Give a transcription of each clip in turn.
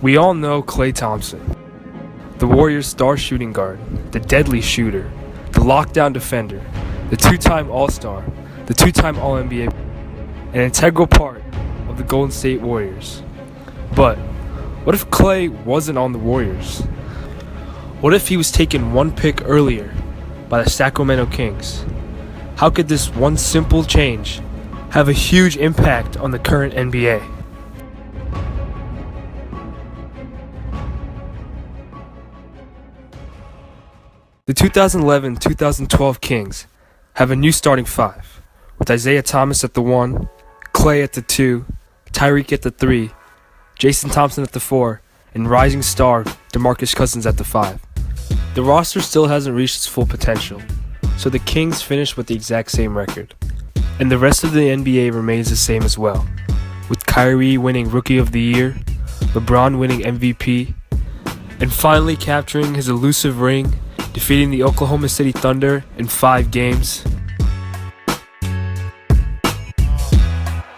We all know Klay Thompson, the Warriors' star shooting guard, the deadly shooter, the lockdown defender, the two-time All-Star, the two-time All-NBA, an integral part of the Golden State Warriors. But what if Klay wasn't on the Warriors? What if he was taken one pick earlier by the Sacramento Kings? How could this one simple change have a huge impact on the current NBA? The 2011-2012 Kings have a new starting five, with Isaiah Thomas at the 1, Klay at the 2, Tyreek at the 3, Jason Thompson at the 4, and rising star DeMarcus Cousins at the 5. The roster still hasn't reached its full potential, so the Kings finished with the exact same record. And the rest of the NBA remains the same as well, with Kyrie winning Rookie of the Year, LeBron winning MVP, and finally capturing his elusive ring, defeating the Oklahoma City Thunder in 5 games.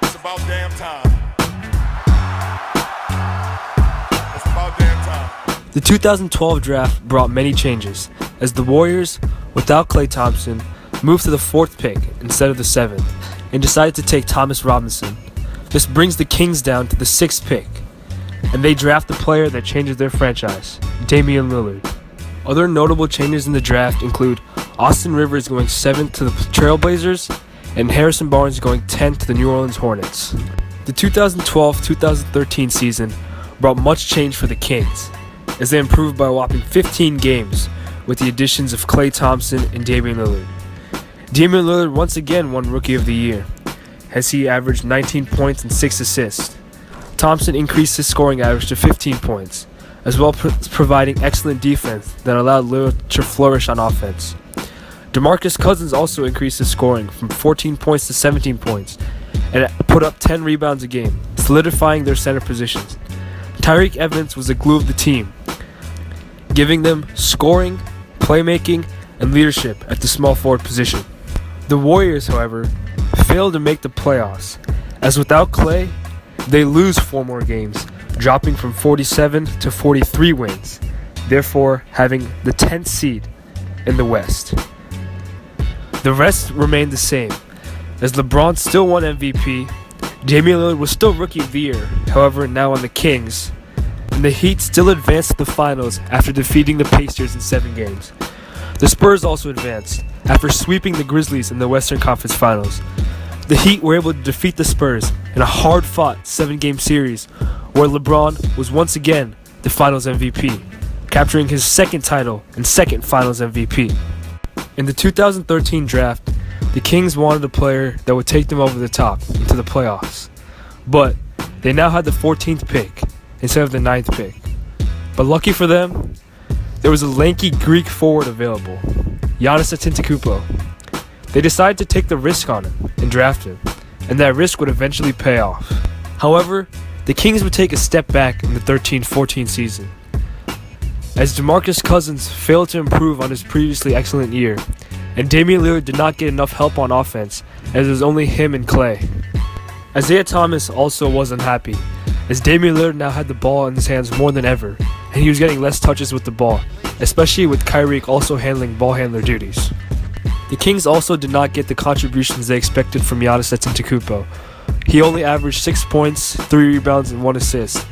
It's about damn time. It's about damn time. The 2012 draft brought many changes, as the Warriors, without Klay Thompson, moved to the 4th pick instead of the 7th, and decided to take Thomas Robinson. This brings the Kings down to the 6th pick, and they draft the player that changes their franchise, Damian Lillard. Other notable changes in the draft include Austin Rivers going 7th to the Trailblazers and Harrison Barnes going 10th to the New Orleans Hornets. The 2012-2013 season brought much change for the Kings, as they improved by a whopping 15 games with the additions of Klay Thompson and Damian Lillard. Damian Lillard once again won Rookie of the Year, as he averaged 19 points and 6 assists. Thompson increased his scoring average to 15 points, as well as providing excellent defense that allowed Lillard to flourish on offense. DeMarcus Cousins also increased his scoring from 14 points to 17 points and put up 10 rebounds a game, solidifying their center positions. Tyreke Evans was the glue of the team, giving them scoring, playmaking, and leadership at the small forward position. The Warriors, however, failed to make the playoffs, as without Klay, they lose 4 more games, dropping from 47 to 43 wins, therefore having the 10th seed in the West. The rest remained the same, as LeBron still won MVP, Damian Lillard was still Rookie of the Year, however now on the Kings, and the Heat still advanced to the finals after defeating the Pacers in 7 games. The Spurs also advanced, after sweeping the Grizzlies in the Western Conference Finals. The Heat were able to defeat the Spurs in a hard-fought 7-game series where LeBron was once again the Finals MVP, capturing his 2nd title and 2nd Finals MVP. In the 2013 draft, the Kings wanted a player that would take them over the top into the playoffs, but they now had the 14th pick instead of the 9th pick. But lucky for them, there was a lanky Greek forward available, Giannis Antetokounmpo. They decided to take the risk on him and draft him, and that risk would eventually pay off. However, the Kings would take a step back in the 13-14 season, as DeMarcus Cousins failed to improve on his previously excellent year, and Damian Lillard did not get enough help on offense, as it was only him and Klay. Isaiah Thomas also wasn't happy, as Damian Lillard now had the ball in his hands more than ever, and he was getting less touches with the ball, especially with Kyrie also handling ball handler duties. The Kings also did not get the contributions they expected from Giannis Antetokounmpo. He only averaged 6 points, 3 rebounds, and 1 assist,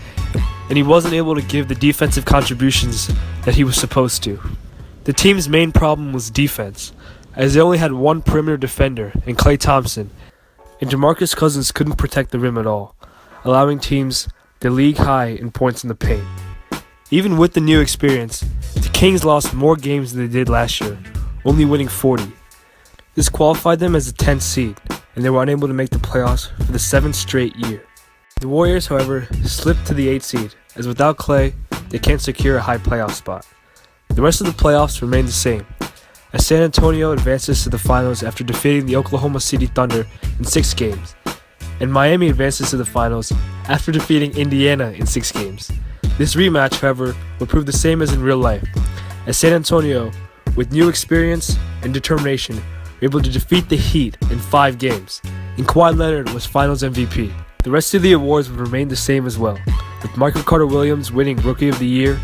and he wasn't able to give the defensive contributions that he was supposed to. The team's main problem was defense, as they only had 1 perimeter defender in Klay Thompson, and DeMarcus Cousins couldn't protect the rim at all, allowing teams the league high in points in the paint. Even with the new experience, the Kings lost more games than they did last year, only winning 40. This qualified them as the 10th seed, and they were unable to make the playoffs for the 7th straight year. The Warriors, however, slipped to the 8th seed, as without Klay, they can't secure a high playoff spot. The rest of the playoffs remain the same, as San Antonio advances to the finals after defeating the Oklahoma City Thunder in 6 games, and Miami advances to the finals after defeating Indiana in 6 games. This rematch, however, will prove the same as in real life, as San Antonio, with new experience and determination, were able to defeat the Heat in 5 games, and Kawhi Leonard was Finals MVP. The rest of the awards would remain the same as well, with Michael Carter-Williams winning Rookie of the Year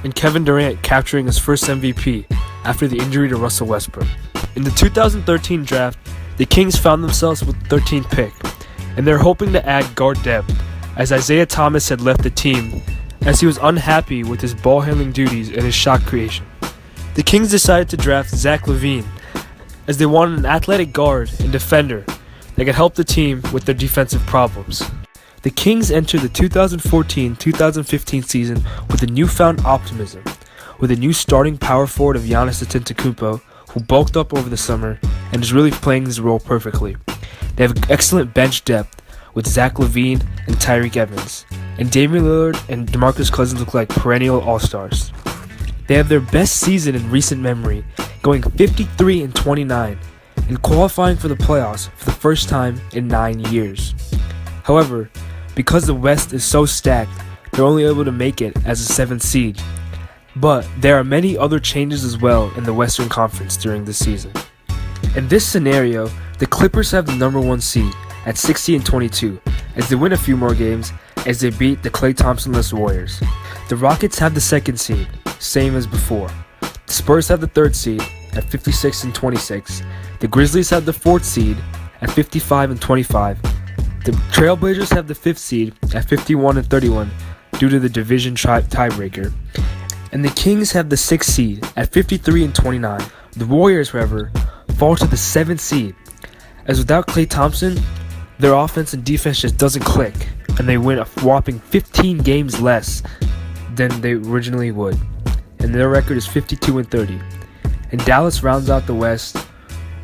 and Kevin Durant capturing his first MVP after the injury to Russell Westbrook. In the 2013 draft, the Kings found themselves with the 13th pick, and they're hoping to add guard depth as Isaiah Thomas had left the team as he was unhappy with his ball-handling duties and his shot creation. The Kings decided to draft Zach LaVine as they wanted an athletic guard and defender that could help the team with their defensive problems. The Kings entered the 2014-2015 season with a newfound optimism, with a new starting power forward of Giannis Antetokounmpo, who bulked up over the summer and is really playing his role perfectly. They have excellent bench depth with Zach LaVine and Tyreke Evans, and Damian Lillard and DeMarcus Cousins look like perennial all-stars. They have their best season in recent memory, going 53-29 and qualifying for the playoffs for the first time in 9 years. However, because the West is so stacked, they're only able to make it as a 7th seed. But there are many other changes as well in the Western Conference during this season. In this scenario, the Clippers have the number 1 seed at 60-22 as they win a few more games as they beat the Klay Thompson-less Warriors. The Rockets have the 2nd seed, same as before. The Spurs have the 3rd seed at 56-26. The Grizzlies have the 4th seed at 55-25. The Trailblazers have the 5th seed at 51-31 due to the division tiebreaker. And the Kings have the 6th seed at 53-29. The Warriors, however, fall to the 7th seed, as without Klay Thompson, their offense and defense just doesn't click, and they win a whopping 15 games less than they originally would. And their record is 52-30. And Dallas rounds out the West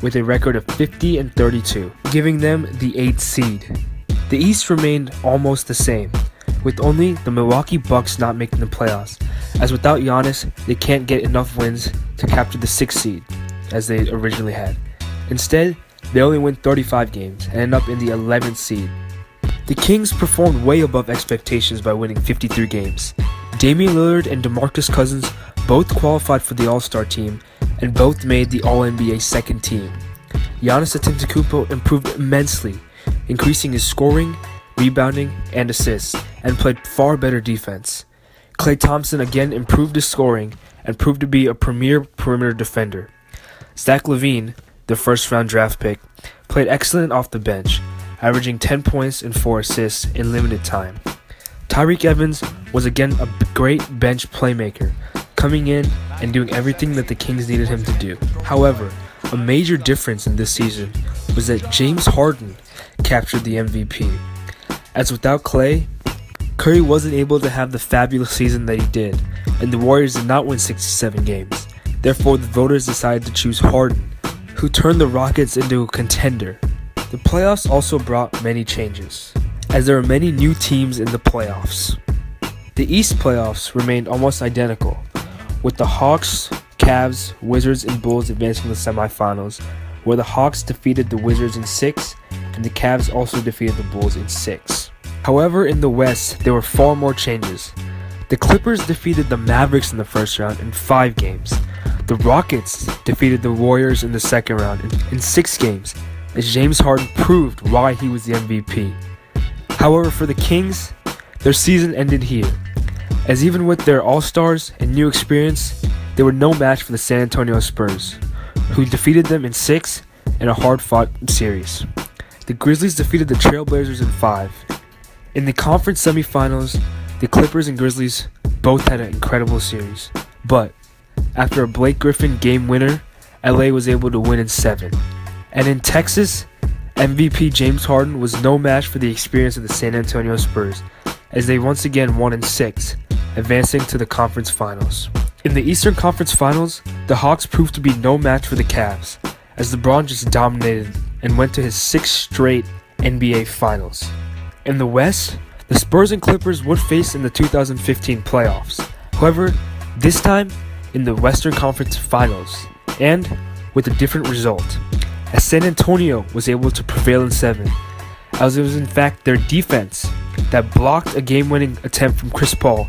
with a record of 50-32, giving them the 8th seed. The East remained almost the same, with only the Milwaukee Bucks not making the playoffs, as without Giannis, they can't get enough wins to capture the 6th seed, as they originally had. Instead, they only win 35 games and end up in the 11th seed. The Kings performed way above expectations by winning 53 games. Damian Lillard and DeMarcus Cousins both qualified for the All-Star team and both made the All-NBA 2nd team. Giannis Antetokounmpo improved immensely, increasing his scoring, rebounding, and assists, and played far better defense. Klay Thompson again improved his scoring and proved to be a premier perimeter defender. Zach LaVine, the first-round draft pick, played excellent off the bench, averaging 10 points and 4 assists in limited time. Tyreke Evans was again a great bench playmaker, coming in and doing everything that the Kings needed him to do. However, a major difference in this season was that James Harden captured the MVP. As without Klay, Curry wasn't able to have the fabulous season that he did, and the Warriors did not win 67 games. Therefore, the voters decided to choose Harden, who turned the Rockets into a contender. The playoffs also brought many changes, as there are many new teams in the playoffs. The East playoffs remained almost identical, with the Hawks, Cavs, Wizards, and Bulls advancing to the semifinals, where the Hawks defeated the Wizards in 6, and the Cavs also defeated the Bulls in 6. However, in the West, there were far more changes. The Clippers defeated the Mavericks in the first round in 5 games. The Rockets defeated the Warriors in the second round in 6 games, as James Harden proved why he was the MVP. However, for the Kings, their season ended here, as even with their all-stars and new experience, they were no match for the San Antonio Spurs, who defeated them in 6 in a hard-fought series. The Grizzlies defeated the Trailblazers in 5. In the conference semifinals, the Clippers and Grizzlies both had an incredible series, but after a Blake Griffin game winner, LA was able to win in 7. And in Texas, MVP James Harden was no match for the experience of the San Antonio Spurs, as they once again won in 6, advancing to the conference finals. In the Eastern Conference Finals, the Hawks proved to be no match for the Cavs, as LeBron just dominated and went to his 6th straight NBA Finals. In the West, the Spurs and Clippers would face in the 2015 playoffs. However, this time in the Western Conference Finals, and with a different result, as San Antonio was able to prevail in 7, as it was in fact their defense that blocked a game-winning attempt from Chris Paul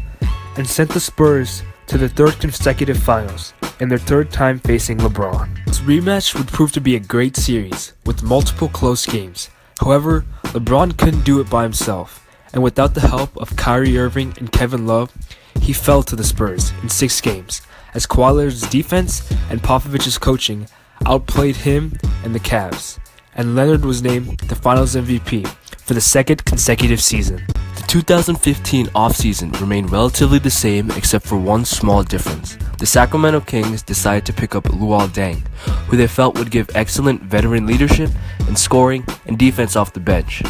and sent the Spurs to the 3rd consecutive finals and their 3rd time facing LeBron. This rematch would prove to be a great series with multiple close games. However, LeBron couldn't do it by himself, and without the help of Kyrie Irving and Kevin Love, he fell to the Spurs in 6 games, as Kawhi Leonard's defense and Popovich's coaching outplayed him and the Cavs, and Leonard was named the Finals MVP for the second consecutive season. The 2015 offseason remained relatively the same except for one small difference. The Sacramento Kings decided to pick up Luol Deng, who they felt would give excellent veteran leadership and scoring and defense off the bench.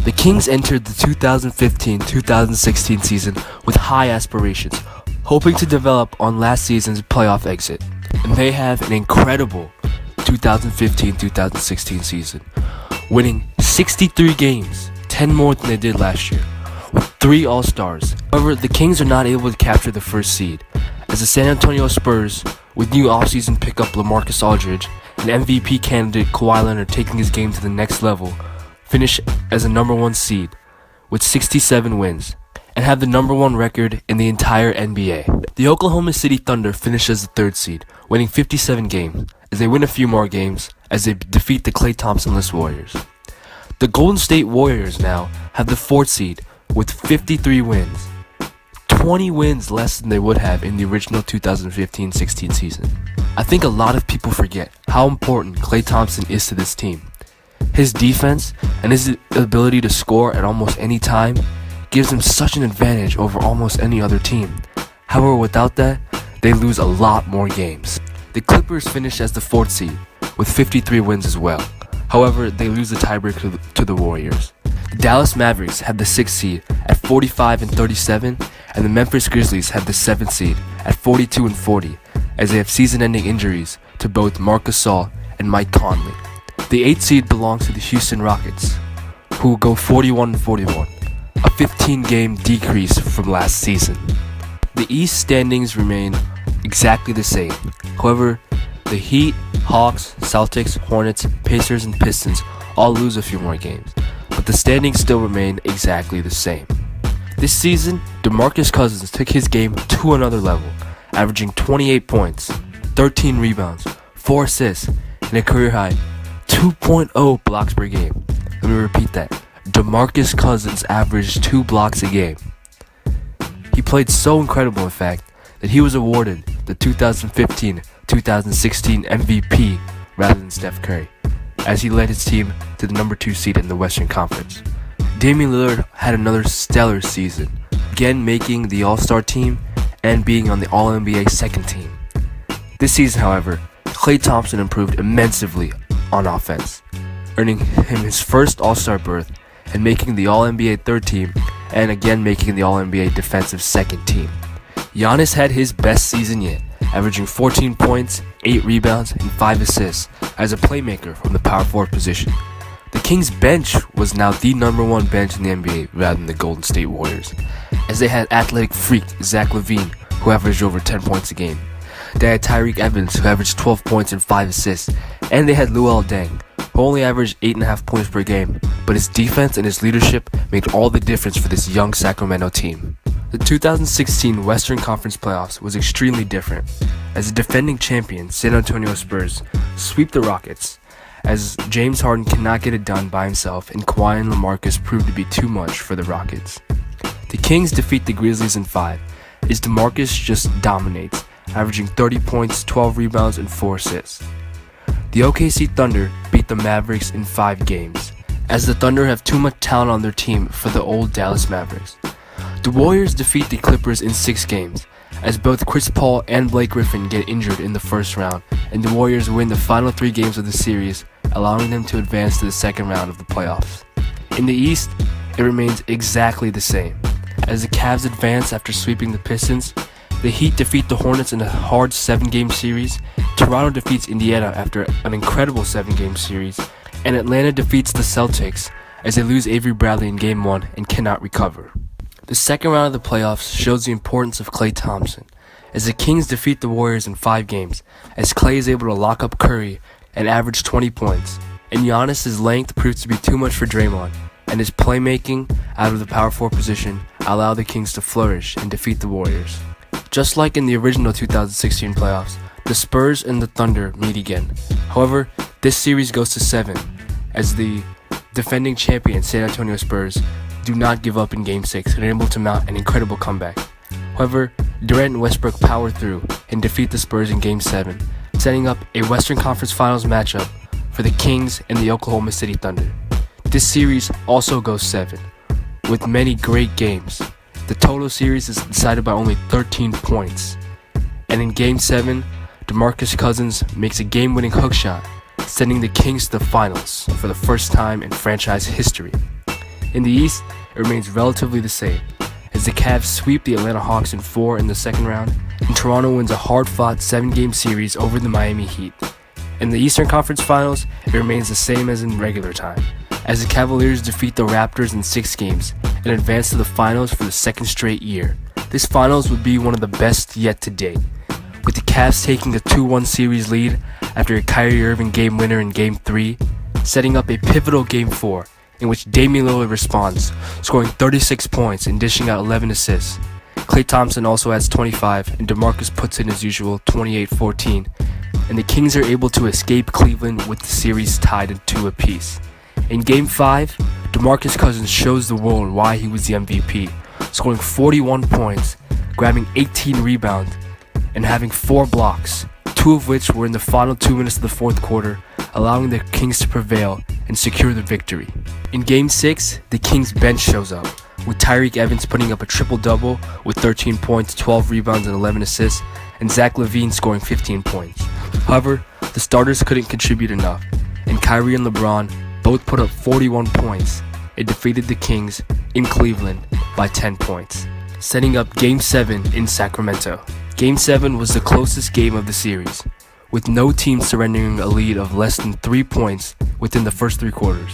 The Kings entered the 2015-2016 season with high aspirations, hoping to develop on last season's playoff exit. And they have an incredible 2015-2016 season, winning 63 games, 10 more than they did last year, with 3 All-Stars. However, the Kings are not able to capture the first seed, as the San Antonio Spurs, with new offseason pickup LaMarcus Aldridge and MVP candidate Kawhi Leonard taking his game to the next level, finish as a number 1 seed with 67 wins and have the number 1 record in the entire NBA. The Oklahoma City Thunder finish as the 3rd seed, winning 57 games, as they win a few more games as they defeat the Klay Thompson-less Warriors. The Golden State Warriors now have the 4th seed with 53 wins, 20 wins less than they would have in the original 2015-16 season. I think a lot of people forget how important Klay Thompson is to this team. His defense and his ability to score at almost any time gives him such an advantage over almost any other team. However, without that, they lose a lot more games. The Clippers finish as the 4th seed with 53 wins as well. However, they lose the tiebreaker to the Warriors. The Dallas Mavericks have the 6th seed at 45-37, and the Memphis Grizzlies have the 7th seed at 42-40, as they have season-ending injuries to both Marc Gasol and Mike Conley. The 8th seed belongs to the Houston Rockets, who go 41-41, a 15-game decrease from last season. The East standings remain exactly the same. However, the Heat, Hawks, Celtics, Hornets, Pacers, and Pistons all lose a few more games, but the standings still remain exactly the same. This season, DeMarcus Cousins took his game to another level, averaging 28 points, 13 rebounds, 4 assists, and a career-high 2.0 blocks per game. Let me repeat that. DeMarcus Cousins averaged 2 blocks a game. He played so incredible, in fact, that he was awarded the 2015-2016 MVP rather than Steph Curry, as he led his team to the number 2 seed in the Western Conference. Damian Lillard had another stellar season, again making the All-Star team and being on the All-NBA second team. This season, however, Klay Thompson improved immensely on offense, earning him his first All-Star berth and making the All-NBA third team and again making the All-NBA defensive second team. Giannis had his best season yet, averaging 14 points, 8 rebounds, and 5 assists as a playmaker from the power forward position. The Kings bench was now the number 1 bench in the NBA rather than the Golden State Warriors, as they had athletic freak Zach LaVine, who averaged over 10 points a game. They had Tyreke Evans, who averaged 12 points and 5 assists, and they had Luol Deng, who only averaged 8.5 points per game, but his defense and his leadership made all the difference for this young Sacramento team. The 2016 Western Conference Playoffs was extremely different, as the defending champion San Antonio Spurs sweep the Rockets, as James Harden cannot get it done by himself and Kawhi and LaMarcus proved to be too much for the Rockets. The Kings defeat the Grizzlies in 5, as DeMarcus just dominates, averaging 30 points, 12 rebounds, and 4 assists. The OKC Thunder beat the Mavericks in 5 games, as the Thunder have too much talent on their team for the old Dallas Mavericks. The Warriors defeat the Clippers in 6 games, as both Chris Paul and Blake Griffin get injured in the first round, and the Warriors win the final 3 games of the series, allowing them to advance to the second round of the playoffs. In the East, it remains exactly the same, as the Cavs advance after sweeping the Pistons, the Heat defeat the Hornets in a hard 7-game series, Toronto defeats Indiana after an incredible 7-game series, and Atlanta defeats the Celtics as they lose Avery Bradley in Game 1 and cannot recover. The second round of the playoffs shows the importance of Klay Thompson, as the Kings defeat the Warriors in 5 games, as Klay is able to lock up Curry and average 20 points, and Giannis' length proves to be too much for Draymond, and his playmaking out of the power forward position allow the Kings to flourish and defeat the Warriors. Just like in the original 2016 playoffs, the Spurs and the Thunder meet again. However, this series goes to 7, as the defending champion San Antonio Spurs do not give up in Game 6 and are able to mount an incredible comeback. However, Durant and Westbrook power through and defeat the Spurs in Game 7, setting up a Western Conference Finals matchup for the Kings and the Oklahoma City Thunder. This series also goes 7, with many great games. The total series is decided by only 13 points. And in Game 7, DeMarcus Cousins makes a game-winning hook shot, sending the Kings to the finals for the first time in franchise history. In the East, it remains relatively the same, as the Cavs sweep the Atlanta Hawks in 4 in the second round, and Toronto wins a hard-fought 7-game series over the Miami Heat. In the Eastern Conference Finals, it remains the same as in regular time, as the Cavaliers defeat the Raptors in 6 games and advance to the finals for the second straight year. This finals would be one of the best yet to date, with the Cavs taking the 2-1 series lead after a Kyrie Irving game winner in Game 3, setting up a pivotal Game 4, in which Damian Lillard responds, scoring 36 points and dishing out 11 assists. Klay Thompson also adds 25, and DeMarcus puts in his usual 28-14, and the Kings are able to escape Cleveland with the series tied at 2 apiece. In Game 5, DeMarcus Cousins shows the world why he was the MVP, scoring 41 points, grabbing 18 rebounds, and having 4 blocks, 2 of which were in the final 2 minutes of the fourth quarter, allowing the Kings to prevail and secure the victory. In Game 6, the Kings bench shows up, with Tyreke Evans putting up a triple-double with 13 points, 12 rebounds, and 11 assists, and Zach LaVine scoring 15 points. However, the starters couldn't contribute enough, and Kyrie and LeBron both put up 41 points and defeated the Kings in Cleveland by 10 points, setting up Game 7 in Sacramento. Game 7 was the closest game of the series, with no team surrendering a lead of less than 3 points within the first 3 quarters.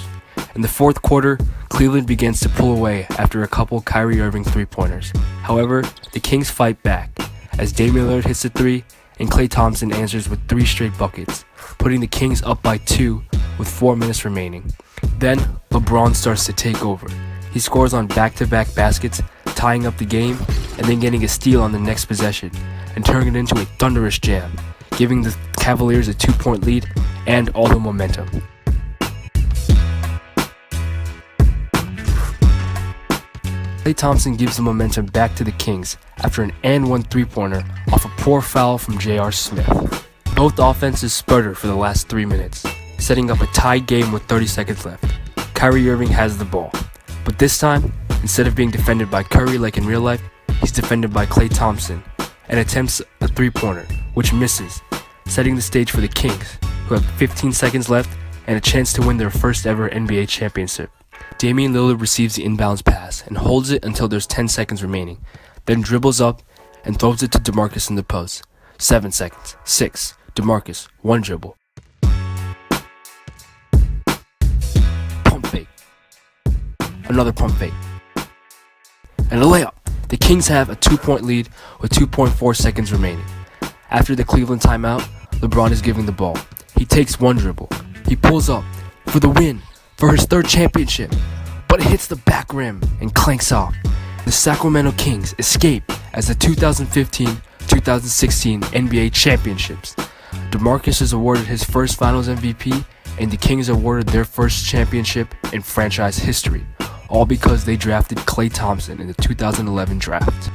In the fourth quarter, Cleveland begins to pull away after a couple Kyrie Irving 3-pointers. However, the Kings fight back, as Damian Lillard hits a 3 and Klay Thompson answers with 3 straight buckets, putting the Kings up by 2 with 4 minutes remaining. Then, LeBron starts to take over. He scores on back-to-back baskets, tying up the game, and then getting a steal on the next possession, and turning it into a thunderous jam, giving the Cavaliers a 2-point lead and all the momentum. Klay Thompson gives the momentum back to the Kings after an and-one 3-pointer off a poor foul from J.R. Smith. Both offenses sputtered for the last 3 minutes, setting up a tied game with 30 seconds left. Kyrie Irving has the ball, but this time, instead of being defended by Curry like in real life, he's defended by Klay Thompson and attempts a 3-pointer, which misses, setting the stage for the Kings, who have 15 seconds left and a chance to win their first ever NBA championship. Damian Lillard receives the inbounds pass and holds it until there's 10 seconds remaining, then dribbles up and throws it to DeMarcus in the post. 7 seconds. 6. DeMarcus. 1 dribble. Pump fake. Another pump fake. And a layup. The Kings have a 2-point lead with 2.4 seconds remaining. After the Cleveland timeout, LeBron is giving the ball. He takes 1 dribble. He pulls up for the win for his 3rd championship, but it hits the back rim and clanks off. The Sacramento Kings escape as the 2015-2016 NBA championships. DeMarcus is awarded his first Finals MVP, and the Kings awarded their first championship in franchise history, all because they drafted Klay Thompson in the 2011 draft.